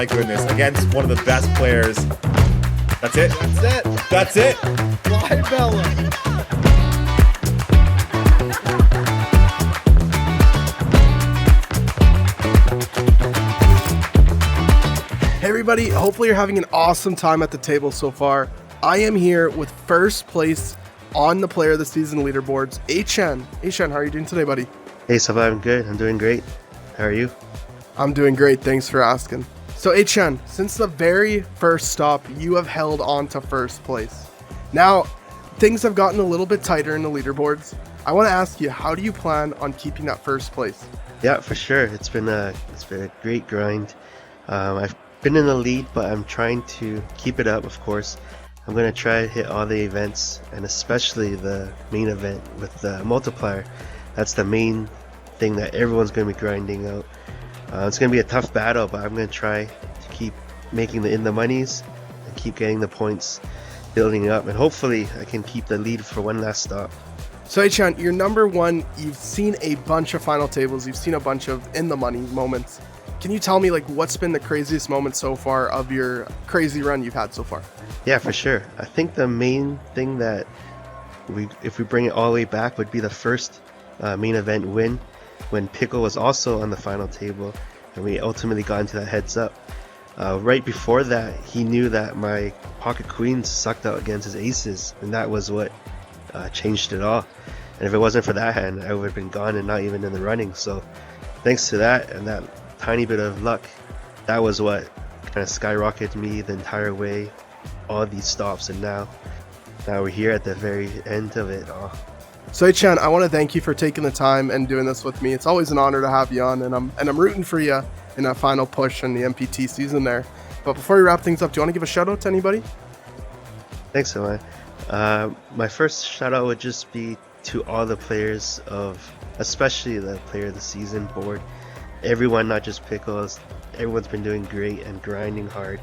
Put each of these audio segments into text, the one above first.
my goodness, against one of the best players. That's it? That's it. That's it? Fly Bella. Hey everybody, hopefully you're having an awesome time at the table so far. I am here with first place on the Player of the Season leaderboards, H-Chen. H-Chen, how are you doing today, buddy? Hey, Sava, I'm good. I'm doing great. How are you? I'm doing great, thanks for asking. So H-Chen, since the very first stop, you have held on to first place. Now, things have gotten a little bit tighter in the leaderboards. I want to ask you, how do you plan on keeping that first place? Yeah, for sure. It's been a great grind. I've been in the lead, but I'm trying to keep it up, of course. I'm going to try to hit all the events, and especially the main event with the multiplier. That's the main thing that everyone's going to be grinding out. It's going to be a tough battle, but I'm going to try to keep making the monies and keep getting the points building up, and hopefully I can keep the lead for one last stop. So H-Chan, you're number one. You've seen a bunch of final tables. You've seen a bunch of in the money moments. Can you tell me, like, what's been the craziest moment so far of your crazy run you've had so far? Yeah, for sure. I think the main thing that if we bring it all the way back would be the first main event win when Pickle was also on the final table and we ultimately got into that heads up. Right before that, he knew that my pocket queens sucked out against his aces, and that was what changed it all. And if it wasn't for that hand, I would have been gone and not even in the running. So thanks to that and that tiny bit of luck, that was what kind of skyrocketed me the entire way, all these stops, and now we're here at the very end of it all. So H-Chan, I want to thank you for taking the time and doing this with me. It's always an honor to have you on, and I'm rooting for you in that final push in the MPT season there. But before we wrap things up, do you want to give a shout out to anybody? Thanks, man. My first shout out would just be to all the players of, especially the Player of the Season board. Everyone, not just Pickles, everyone's been doing great and grinding hard,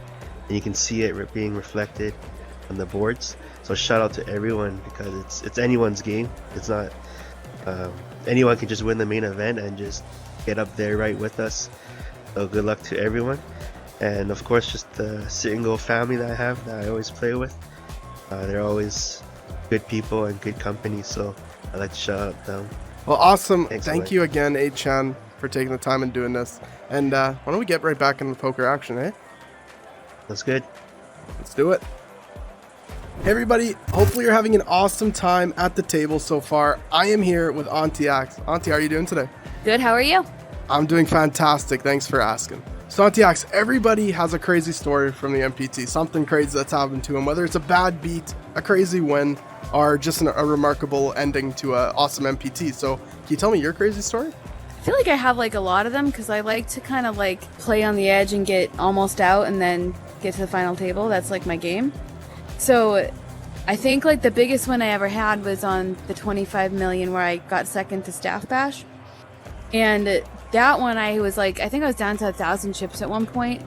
and you can see it being reflected on the boards. So shout out to everyone, because it's anyone's game. It's not anyone can just win the main event and just get up there right with us. So good luck to everyone, and of course just the single family that I have that I always play with. They're always good people and good company, so I'd like to shout out them. Well, awesome. Thanks, Thank you again, H-Chan, for taking the time and doing this. And why don't we get right back into the poker action, eh? That's good. Let's do it. Hey everybody, hopefully you're having an awesome time at the table so far. I am here with Santiacs. Auntie, how are you doing today? Good, how are you? I'm doing fantastic, thanks for asking. Santiacs, everybody has a crazy story from the MPT, something crazy that's happened to them, whether it's a bad beat, a crazy win, or just a remarkable ending to an awesome MPT. So can you tell me your crazy story? I feel like I have like a lot of them because I like to kind of like play on the edge and get almost out and then get to the final table. That's like my game. So I think like the biggest win I ever had was on the 25 million where I got second to Staff Bash. And that one I was like, I think I was down to 1,000 chips at one point,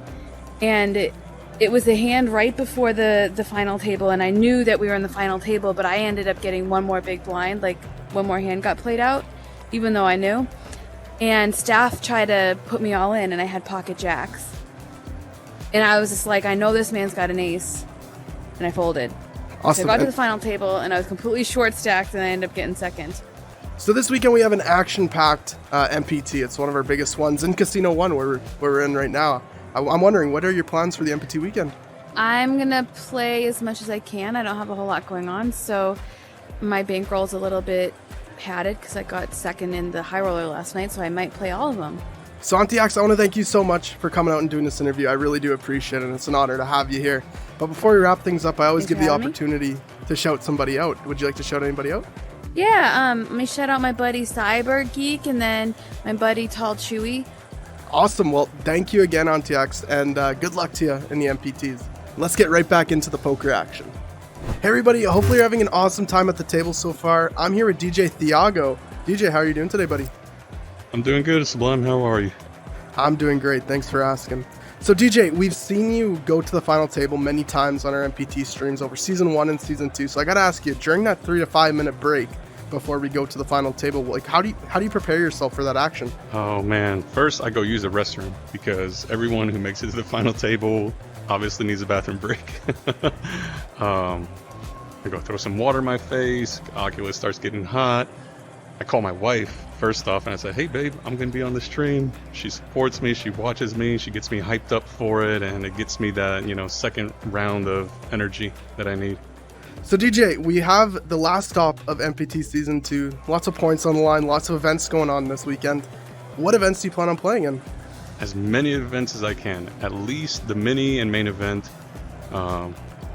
and it was the hand right before the final table, and I knew that we were in the final table, but I ended up getting one more big blind, like one more hand got played out, even though I knew. And Staff tried to put me all in, and I had pocket jacks. And I was just like, I know this man's got an ace, and I folded. Awesome. So I got to the final table, and I was completely short stacked, and I ended up getting second. So this weekend we have an action-packed MPT. It's one of our biggest ones in Casino 1 where we're in right now. I'm wondering, what are your plans for the MPT weekend? I'm going to play as much as I can. I don't have a whole lot going on, so my bankroll's a little bit padded because I got second in the high roller last night, so I might play all of them. So Santiacs, I want to thank you so much for coming out and doing this interview. I really do appreciate it, and it's an honor to have you here. But before we wrap things up, I always give the opportunity to shout somebody out. Would you like to shout anybody out? Yeah, let me shout out my buddy Cyber Geek and then my buddy Tall Chewy. Awesome. Well, thank you again, Santiacs, and good luck to you in the MPTs. Let's get right back into the poker action. Hey everybody, hopefully you're having an awesome time at the table so far. I'm here with DJ Thiago. DJ, how are you doing today, buddy? I'm doing good, Sublime. How are you? I'm doing great. Thanks for asking. So DJ, we've seen you go to the final table many times on our MPT streams over season 1 and season 2. So I got to ask you, during that 3 to 5 minute break, before we go to the final table? Like, how do you prepare yourself for that action? Oh man, first I go use the restroom because everyone who makes it to the final table obviously needs a bathroom break. I go throw some water in my face. Oculus starts getting hot. I call my wife first off and I say, hey babe, I'm gonna be on the stream. She supports me, she watches me, she gets me hyped up for it, and it gets me that, second round of energy that I need. So DJ, we have the last stop of MPT Season 2. Lots of points on the line, lots of events going on this weekend. What events do you plan on playing in? As many events as I can, at least the mini and main event. I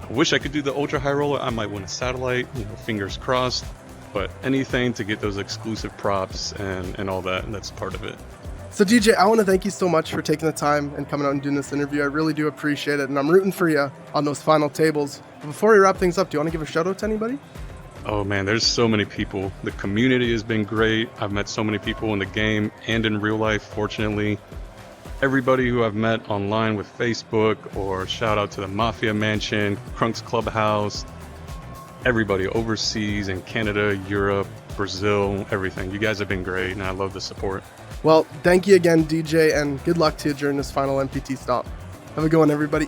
wish I could do the ultra high roller. I might win a satellite, fingers crossed. But anything to get those exclusive props and all that, and that's part of it. So DJ, I want to thank you so much for taking the time and coming out and doing this interview. I really do appreciate it, and I'm rooting for you on those final tables. But before we wrap things up, do you want to give a shout out to anybody? Oh man, there's so many people. The community has been great. I've met so many people in the game and in real life, fortunately. Everybody who I've met online with Facebook, or shout out to the Mafia Mansion, Crunk's Clubhouse, everybody overseas in Canada, Europe, Brazil, everything. You guys have been great, and I love the support. Well, thank you again, DJ, and good luck to you during this final MPT stop. Have a good one, everybody.